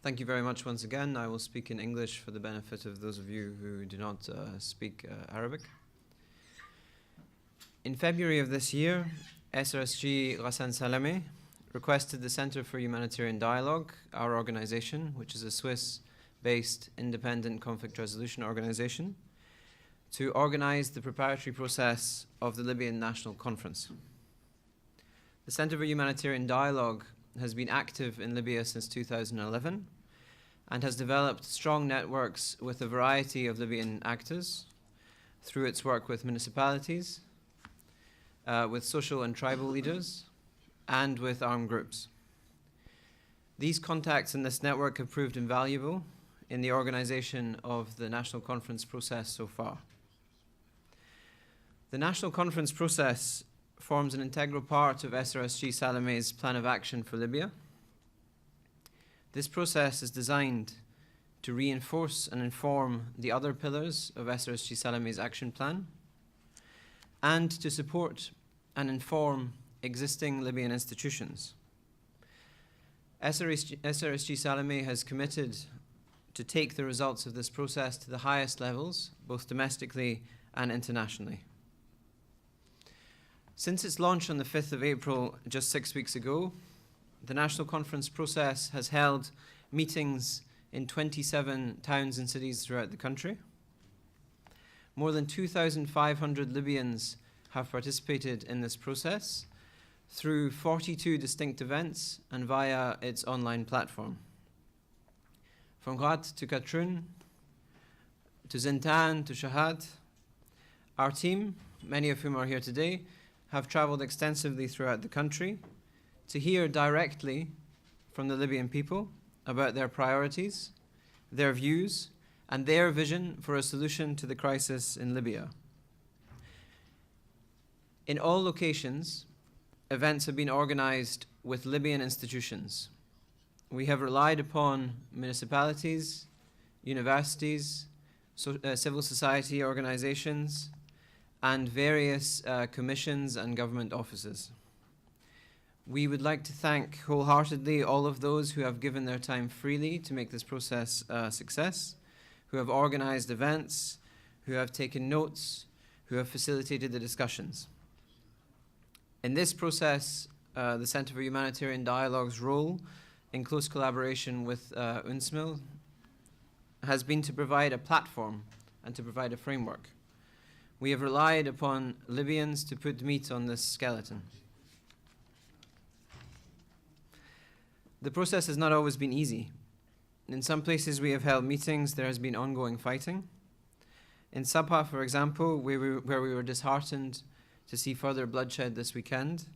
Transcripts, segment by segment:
Thank you very much once again. I will speak in English for the benefit of those of you who do not speak Arabic. In February of this year, SRSG Ghassan Salameh requested the Center for Humanitarian Dialogue, our organization, which is a Swiss-based independent conflict resolution organization, to organize the preparatory process of the Libyan National Conference. The Center for Humanitarian Dialogue has been active in Libya since 2011 and has developed strong networks with a variety of Libyan actors through its work with municipalities, with social and tribal leaders, and with armed groups. These contacts in this network have proved invaluable in the organization of the National Conference process so far. The National Conference process forms an integral part of SRSG Salameh's plan of action for Libya. This process is designed to reinforce and inform the other pillars of SRSG Salameh's action plan and to support and inform existing Libyan institutions. SRSG Salameh has committed to take the results of this process to the highest levels, both domestically and internationally. Since its launch on the 5th of April, just 6 weeks ago, the National Conference process has held meetings in 27 towns and cities throughout the country. More than 2,500 Libyans have participated in this process through 42 distinct events and via its online platform. From Ghat to Katrun, to Zintan, to Shahad, our team, many of whom are here today, have traveled extensively throughout the country to hear directly from the Libyan people about their priorities, their views, and their vision for a solution to the crisis in Libya. In all locations, events have been organized with Libyan institutions. We have relied upon municipalities, universities, civil society organizations, and various commissions and government offices. We would like to thank wholeheartedly all of those who have given their time freely to make this process a success, who have organized events, who have taken notes, who have facilitated the discussions. In this process, the Center for Humanitarian Dialogue's role, in close collaboration with UNSMIL, has been to provide a platform and to provide a framework. We have relied upon Libyans to put meat on this skeleton. The process has not always been easy. In some places we have held meetings, there has been ongoing fighting. In Sabha, for example, where we were disheartened to see further bloodshed this weekend,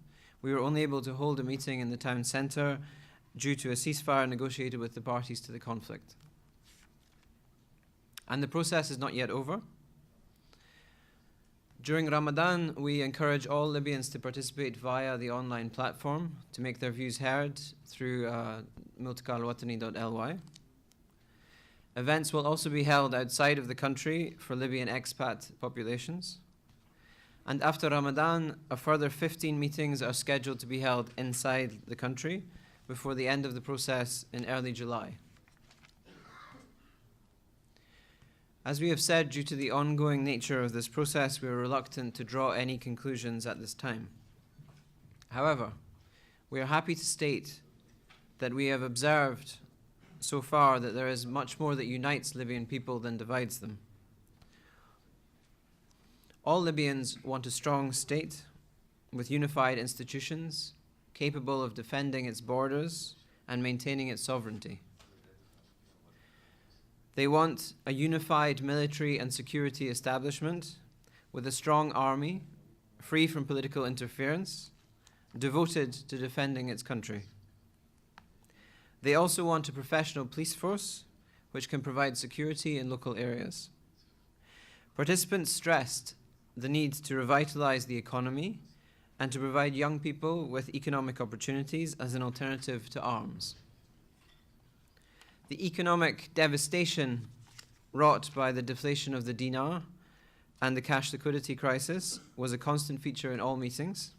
we were only able to hold a meeting in the town centre due to a ceasefire negotiated with the parties to the conflict. And the process is not yet over. During Ramadan, we encourage all Libyans to participate via the online platform to make their views heard through الملتقى الوطني.ly. Events will also be held outside of the country for Libyan expat populations. And after Ramadan, a further 15 meetings are scheduled to be held inside the country before the end of the process in early July. As we have said, due to the ongoing nature of this process, we are reluctant to draw any conclusions at this time. However, we are happy to state that we have observed so far that there is much more that unites Libyan people than divides them. All Libyans want a strong state with unified institutions capable of defending its borders and maintaining its sovereignty. They want a unified military and security establishment with a strong army, free from political interference, devoted to defending its country. They also want a professional police force which can provide security in local areas. Participants stressed the need to revitalize the economy and to provide young people with economic opportunities as an alternative to arms. The economic devastation wrought by the deflation of the dinar and the cash liquidity crisis was a constant feature in all meetings.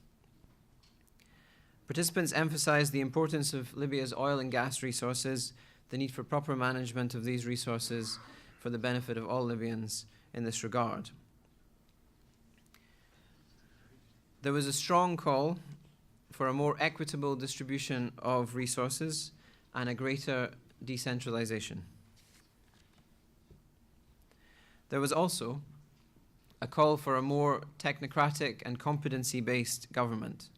Participants emphasized the importance of Libya's oil and gas resources, the need for proper management of these resources for the benefit of all Libyans in this regard. There was a strong call for a more equitable distribution of resources and a greater decentralization. There was also a call for a more technocratic and competency-based government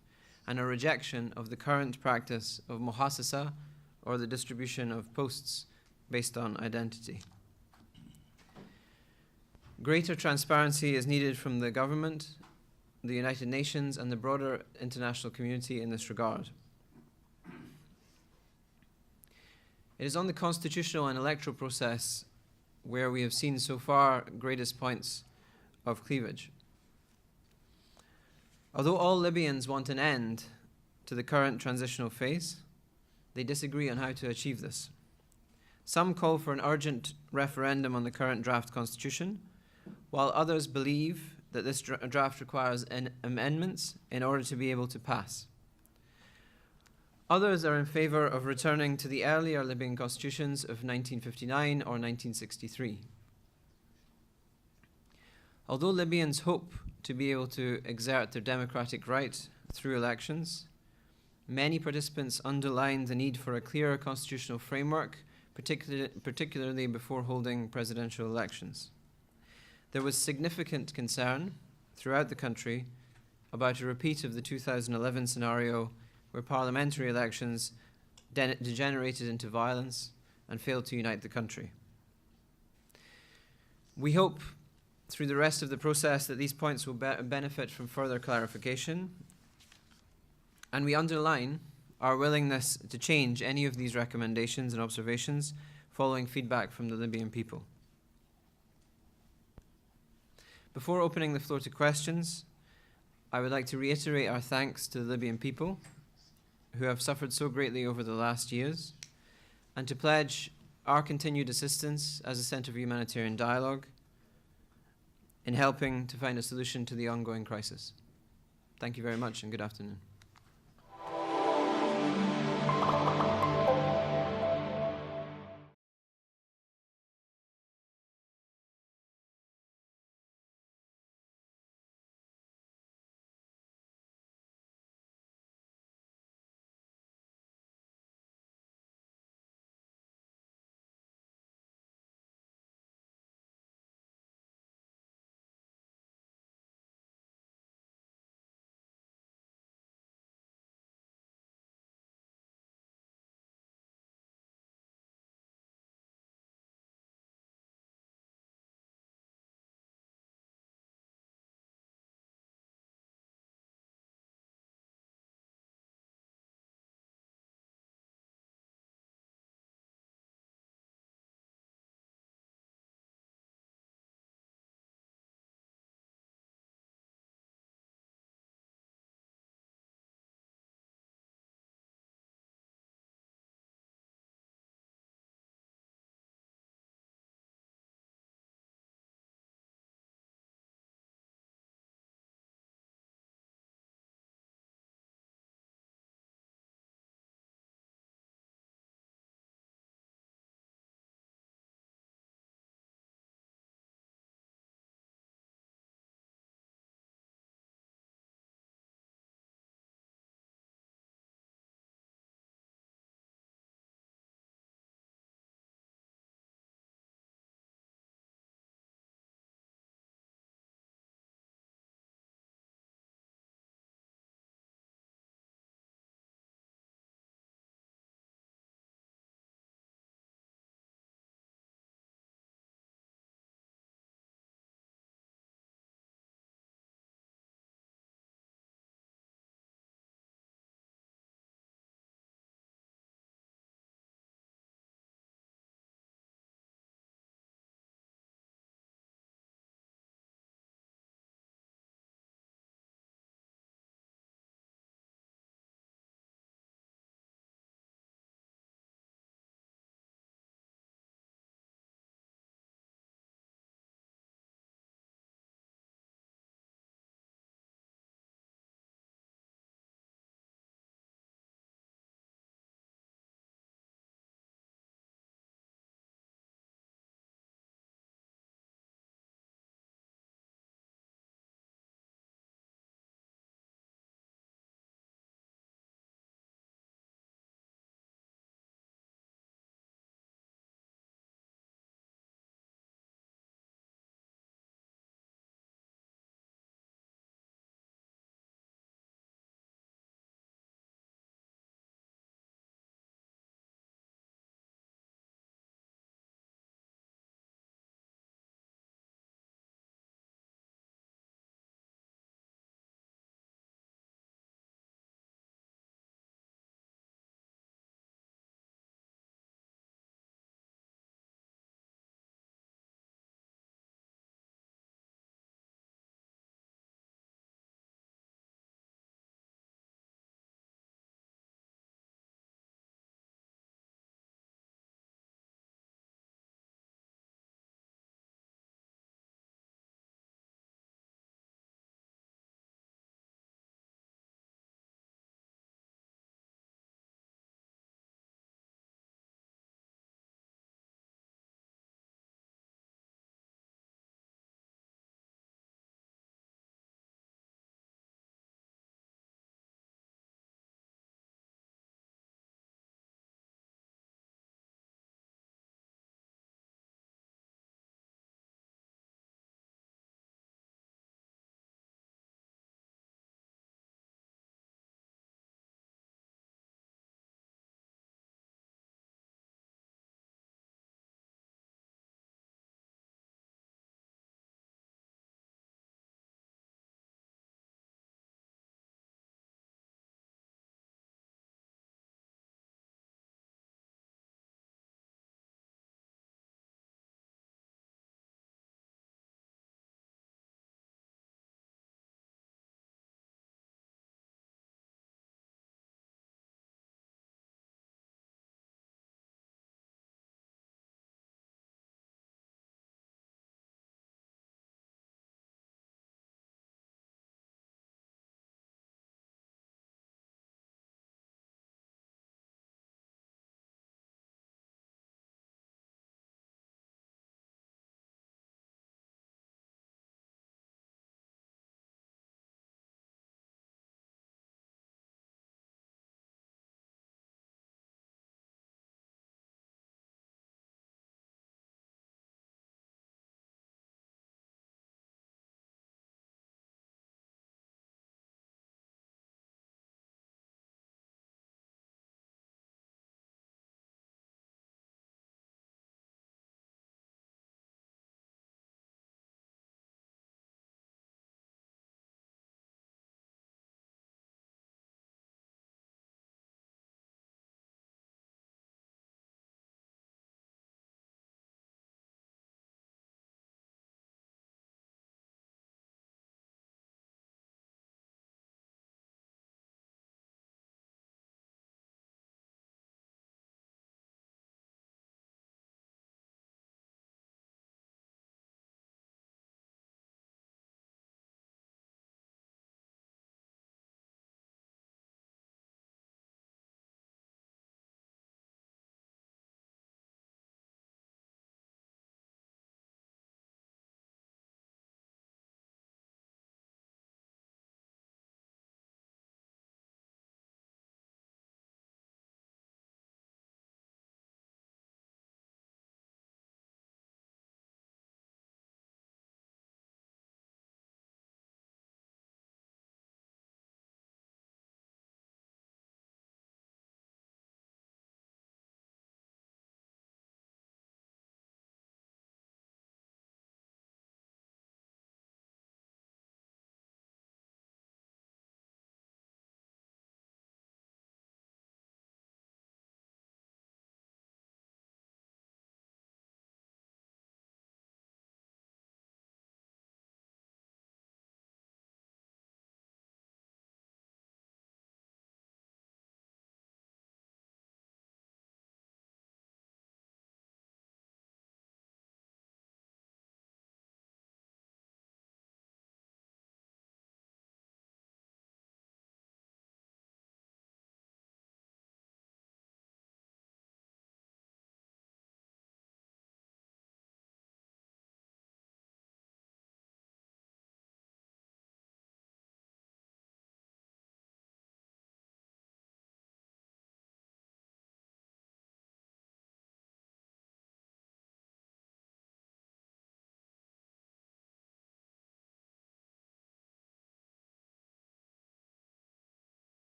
and a rejection of the current practice of muhassasa, or the distribution of posts based on identity. Greater transparency is needed from the government, the United Nations, and the broader international community in this regard. It is on the constitutional and electoral process where we have seen so far greatest points of cleavage. Although all Libyans want an end to the current transitional phase, they disagree on how to achieve this. Some call for an urgent referendum on the current draft constitution, while others believe that this draft requires amendments in order to be able to pass. Others are in favor of returning to the earlier Libyan constitutions of 1959 or 1963. Although Libyans hope to be able to exert their democratic right through elections, many participants underlined the need for a clearer constitutional framework, particularly before holding presidential elections. There was significant concern throughout the country about a repeat of the 2011 scenario where parliamentary elections degenerated into violence and failed to unite the country. We hope through the rest of the process that these points will benefit from further clarification, and we underline our willingness to change any of these recommendations and observations following feedback from the Libyan people. Before opening the floor to questions, I would like to reiterate our thanks to the Libyan people who have suffered so greatly over the last years, and to pledge our continued assistance as a Centre for Humanitarian Dialogue in helping to find a solution to the ongoing crisis. Thank you very much and good afternoon.